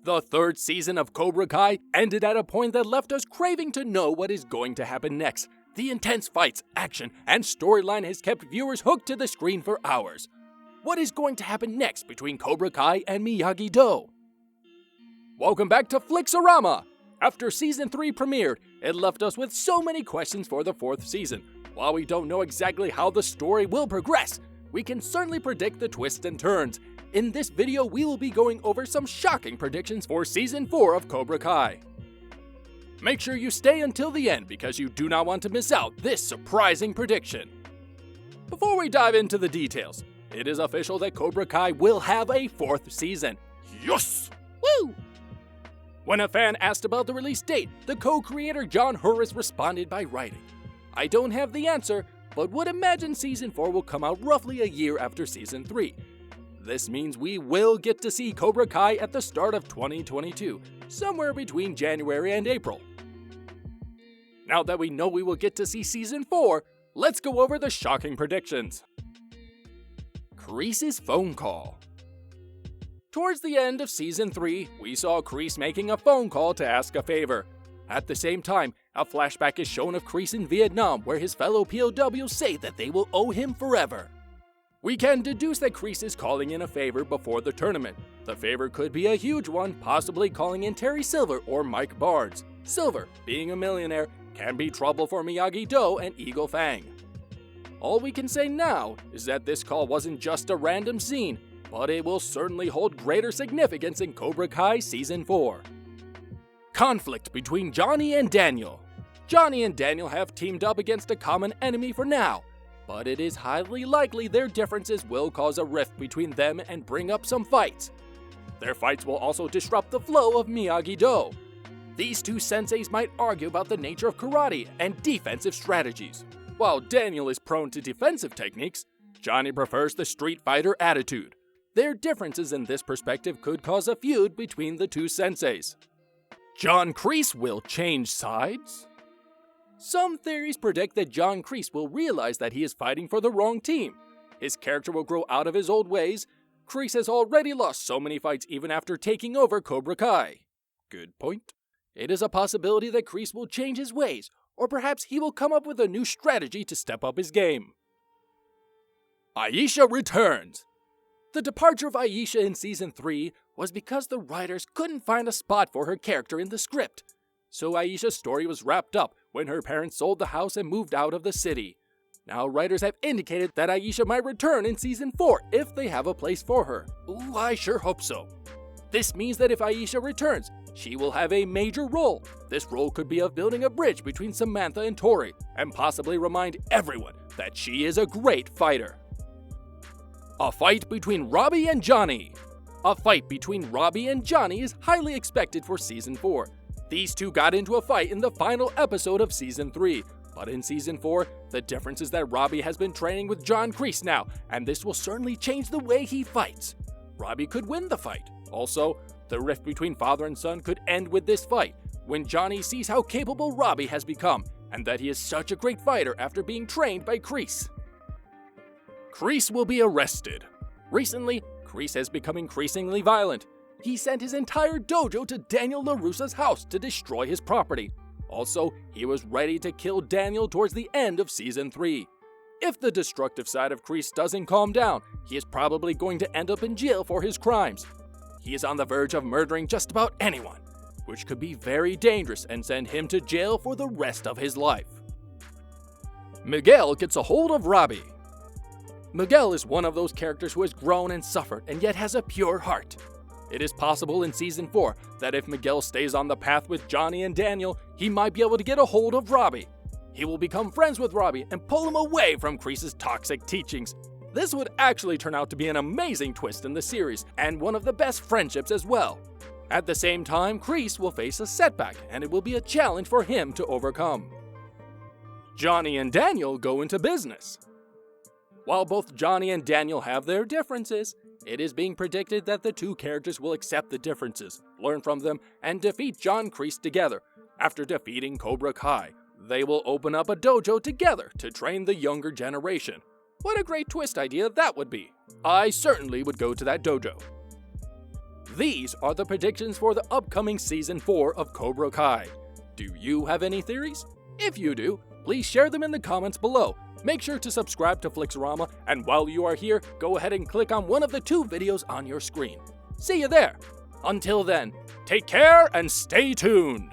The third season of Cobra Kai ended at a point that left us craving to know what is going to happen next. The intense fights, action, and storyline has kept viewers hooked to the screen for hours. What is going to happen next between Cobra Kai and Miyagi-Do? Welcome back to Flixorama! After Season 3 premiered, it left us with so many questions for the fourth season. While we don't know exactly how the story will progress, we can certainly predict the twists and turns. In this video, we will be going over some shocking predictions for Season 4 of Cobra Kai. Make sure you stay until the end because you do not want to miss out this surprising prediction. Before we dive into the details, it is official that Cobra Kai will have a fourth season. Yes! Woo! When a fan asked about the release date, the co-creator John Hurris responded by writing, "I don't have the answer, but would imagine Season 4 will come out roughly a year after Season 3. This means we will get to see Cobra Kai at the start of 2022, somewhere between January and April." Now that we know we will get to see Season 4, let's go over the shocking predictions. Kreese's phone call. Towards the end of Season 3, we saw Kreese making a phone call to ask a favor. At the same time, a flashback is shown of Kreese in Vietnam where his fellow POWs say that they will owe him forever. We can deduce that Kreese is calling in a favor before the tournament. The favor could be a huge one, possibly calling in Terry Silver or Mike Barnes. Silver, being a millionaire, can be trouble for Miyagi-Do and Eagle Fang. All we can say now is that this call wasn't just a random scene, but it will certainly hold greater significance in Cobra Kai Season 4. Conflict between Johnny and Daniel. Johnny and Daniel have teamed up against a common enemy for now, but it is highly likely their differences will cause a rift between them and bring up some fights. Their fights will also disrupt the flow of Miyagi-Do. These two senseis might argue about the nature of karate and defensive strategies. While Daniel is prone to defensive techniques, Johnny prefers the street fighter attitude. Their differences in this perspective could cause a feud between the two senseis. John Kreese will change sides? Some theories predict that John Kreese will realize that he is fighting for the wrong team. His character will grow out of his old ways. Kreese has already lost so many fights even after taking over Cobra Kai. Good point. It is a possibility that Kreese will change his ways, or perhaps he will come up with a new strategy to step up his game. Aisha returns. The departure of Aisha in Season 3 was because the writers couldn't find a spot for her character in the script. So Aisha's story was wrapped up when her parents sold the house and moved out of the city. Now writers have indicated that Aisha might return in Season 4 if they have a place for her. Ooh, I sure hope so. This means that if Aisha returns, she will have a major role. This role could be of building a bridge between Samantha and Tory, and possibly remind everyone that she is a great fighter. A fight between Robbie and Johnny. A fight between Robbie and Johnny is highly expected for Season 4. These two got into a fight in the final episode of Season 3, but in Season 4, the difference is that Robbie has been training with John Kreese now, and this will certainly change the way he fights. Robbie could win the fight. Also, the rift between father and son could end with this fight, when Johnny sees how capable Robbie has become, and that he is such a great fighter after being trained by Kreese. Kreese will be arrested. Recently, Kreese has become increasingly violent. He sent his entire dojo to Daniel LaRussa's house to destroy his property. Also, he was ready to kill Daniel towards the end of Season 3. If the destructive side of Kreese doesn't calm down, he is probably going to end up in jail for his crimes. He is on the verge of murdering just about anyone, which could be very dangerous and send him to jail for the rest of his life. Miguel gets a hold of Robbie. Miguel is one of those characters who has grown and suffered and yet has a pure heart. It is possible in Season 4 that if Miguel stays on the path with Johnny and Daniel, he might be able to get a hold of Robbie. He will become friends with Robbie and pull him away from Kreese's toxic teachings. This would actually turn out to be an amazing twist in the series, and one of the best friendships as well. At the same time, Kreese will face a setback, and it will be a challenge for him to overcome. Johnny and Daniel go into business. While both Johnny and Daniel have their differences, it is being predicted that the two characters will accept the differences, learn from them, and defeat John Kreese together. After defeating Cobra Kai, they will open up a dojo together to train the younger generation. What a great twist idea that would be. I certainly would go to that dojo. These are the predictions for the upcoming Season 4 of Cobra Kai. Do you have any theories? If you do, please share them in the comments below. Make sure to subscribe to Flixorama, and while you are here, go ahead and click on one of the 2 videos on your screen. See you there! Until then, take care and stay tuned!